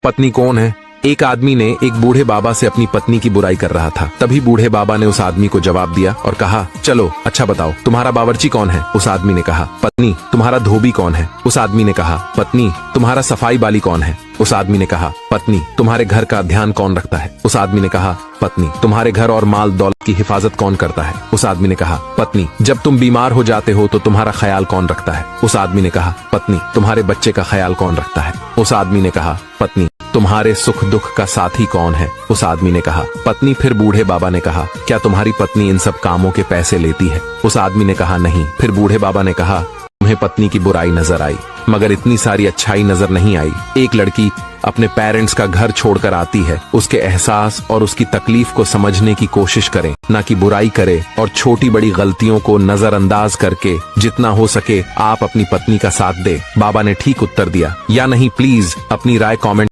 पत्नी कौन है? एक आदमी ने एक बूढ़े बाबा से अपनी पत्नी की बुराई कर रहा था। तभी बूढ़े बाबा ने उस आदमी को जवाब दिया और कहा, चलो अच्छा बताओ, तुम्हारा बावर्ची कौन है? उस आदमी ने कहा, पत्नी। तुम्हारा धोबी कौन है? उस आदमी ने कहा, पत्नी। तुम्हारा सफाई वाली कौन है? उस आदमी ने कहा, पत्नी। तुम्हारे घर का ध्यान कौन रखता है? उस आदमी ने कहा, पत्नी। तुम्हारे घर और माल दौलत की हिफाजत कौन करता है? उस आदमी ने कहा, पत्नी। जब तुम बीमार हो जाते हो तो तुम्हारा ख्याल कौन रखता है? उस आदमी ने कहा, पत्नी। तुम्हारे बच्चे का ख्याल कौन रखता है? उस आदमी ने कहा, पत्नी। तुम्हारे सुख दुख का साथी कौन है? उस आदमी ने कहा, पत्नी। फिर बूढ़े बाबा ने कहा, क्या तुम्हारी पत्नी इन सब कामों के पैसे लेती है? उस आदमी ने कहा, नहीं। फिर बूढ़े बाबा ने कहा, तुम्हें पत्नी की बुराई नजर आई, मगर इतनी सारी अच्छाई नजर नहीं आई। एक लड़की अपने पेरेंट्स का घर छोड़कर आती है, उसके एहसास और उसकी तकलीफ को समझने की कोशिश करें, ना कि बुराई करे और छोटी बड़ी गलतियों को नजरअंदाज करके जितना हो सके आप अपनी पत्नी का साथ दे। बाबा ने ठीक उत्तर दिया या नहीं? प्लीज अपनी राय कमेंट